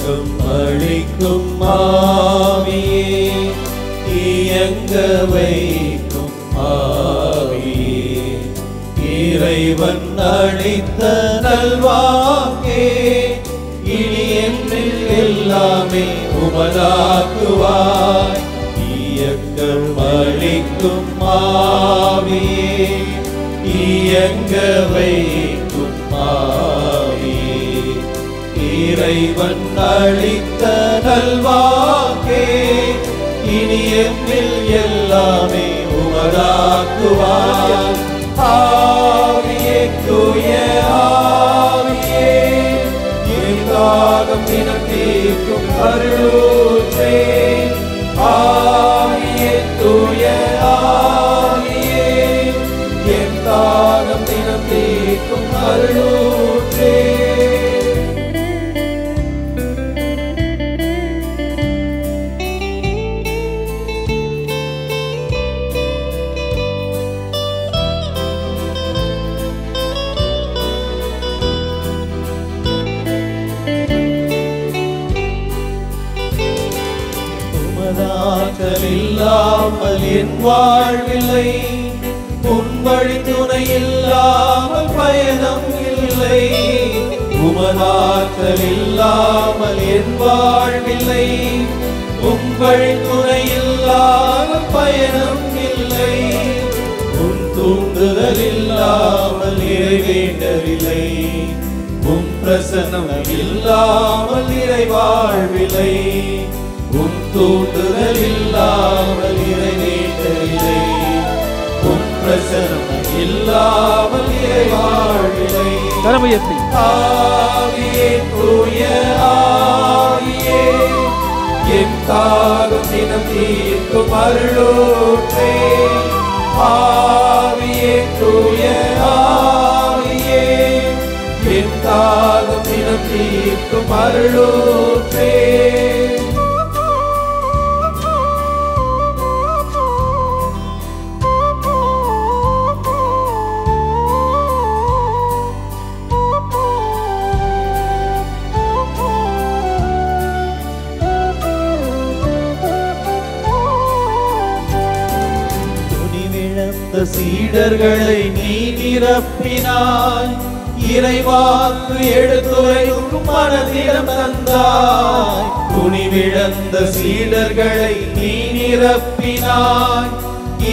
இயக்கம் அளிக்கும் ஆவியே, இயங்க வைக்கும் ஆவியே, இறைவன் அளித்த நல்வாக்கே, இனி என்னில் எல்லாமே உமதாக்குவாய். இயக்கம் அளிக்கும் ஆவியே, இயங்க வைக்கும் ஆவியே, இறைவன் அளித்த நல்வாக்கே, இனி என்னில் எல்லாமே உமதாக்குவாய். ஆவியே தூய ஆவியே, என் தாகம் தினம் தீர்க்கும் அருளூற்றே. ஆவியே தூய ஆவியே, என் தாகம் தினம் தீர்க்கும் அருளூற்றே. இல்லாமல் என் வாழ்வில்லை, உன் வழி துணை இல்லாமல் பயணம் இல்லை. உமதாற்றல் இல்லாமல் என் வாழ்வில்லை, உன் வழி துணை இல்லாமல் பயணம் இல்லை. உன் தூண்டுதல் இல்லாமல் நிறைவேண்டவில்லை, உன் பிரசன்னம் இல்லாமல் நிறை வாழ்வில்லை. உன் தூண்டுதல் இல்லாமல் நிறைவேற்றவில்லை, உன் பிரசன்னம் இல்லாமல் நிறை வாழ்வில்லை. கரமுயர்த்தி. ஆவியே தூய ஆவியே, என் தாகம் தினம் தீர்க்கும் அருளூற்றே. ஆவியே தூய ஆவியே, என் தாகம் தினம் தீர்க்கும் அருளூற்றே. சீடர்களை நீ நிரப்பினாய், இறைவாக்கு எடுத்துரைக்கும் மனதிடம் தந்தாய். துணிவிழந்த சீடர்களை நீ நிரப்பினாய்,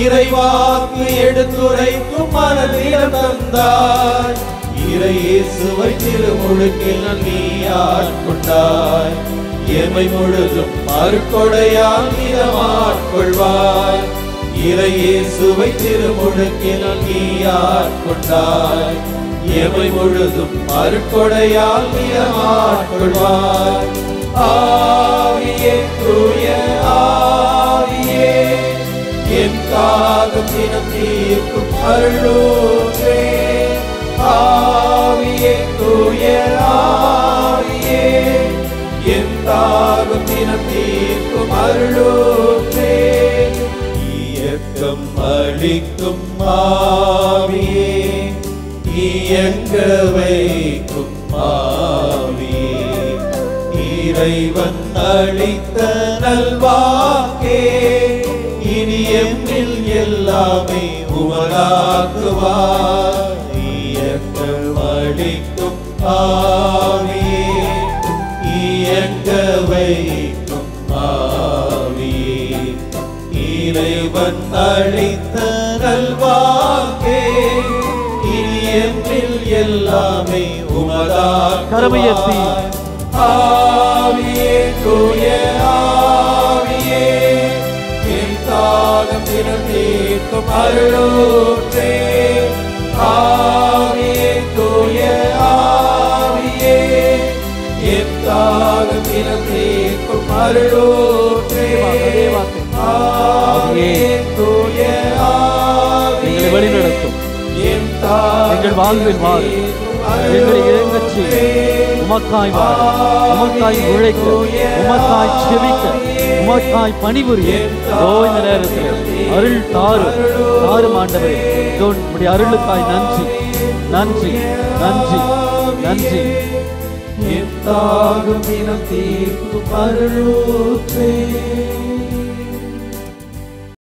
இறைவாக்கு எடுத்துரைக்கும் மனதிடம் தந்தாய். இறை இயேசுவை திருமுழுக்கில் நீ ஆட்கொண்டாய், எமை முழுதும் அருட்கொடையால் மிதமாட்கொள்வாய். இறை இயேசுவை திருமுழுக்கில் நீ ஆட்கொண்டாய், எமை முழுதும் அருட்கொடையால் மிதமாட்கொள்வாய். ஆவியே தூய ஆவியே, என் தாகம் தினம் தீர்க்கும் அருளூற்றே. ஆவியே தூய ஆவியே, என் தாகம் தினம் தீர்க்கும் அருளூற்றே. இயக்கம் அளிக்கும் ஆவியே, இயங்க வைக்கும் ஆவியே, இறைவன் அளித்த நல்வாக்கே, இனி எம்மில் எல்லாமே உமதாக்குவாய். இயக்கம் அளிக்கும் ஆவியே, இயங்க வைக்கும் ஆவியே, இறைவன் அளித்த நல்வாக்கே, இனி எம்மில் எல்லாமே உமதாக்குவாய். ஆவியே தூய ஆவியே, என் தாகம் தினம் தீர்க்கும் அருளூற்றே. ஆவியே தூய ஆவியே, என் தாகம் தினம் தீர்க்கும் அருளூற்றே. ஆவியே தூய ஆவியே, வழிநடத்தும் எங்கள் வாழ்வில் வாழ எங்களை இறங்கச் செய்யும். உமக்காய் வாழ, உமக்காய் உழைக்க, உமக்காய் செபிக்க, உமக்காய் பணிபுரிய இந்த நேரத்தில் அருள் தாரும் ஆண்டவரே. உம்முடைய அருளுக்காய் நன்றி நன்றி நன்றி நன்றி. தாகம் இனம் தீர்க்கும் அருளூற்றே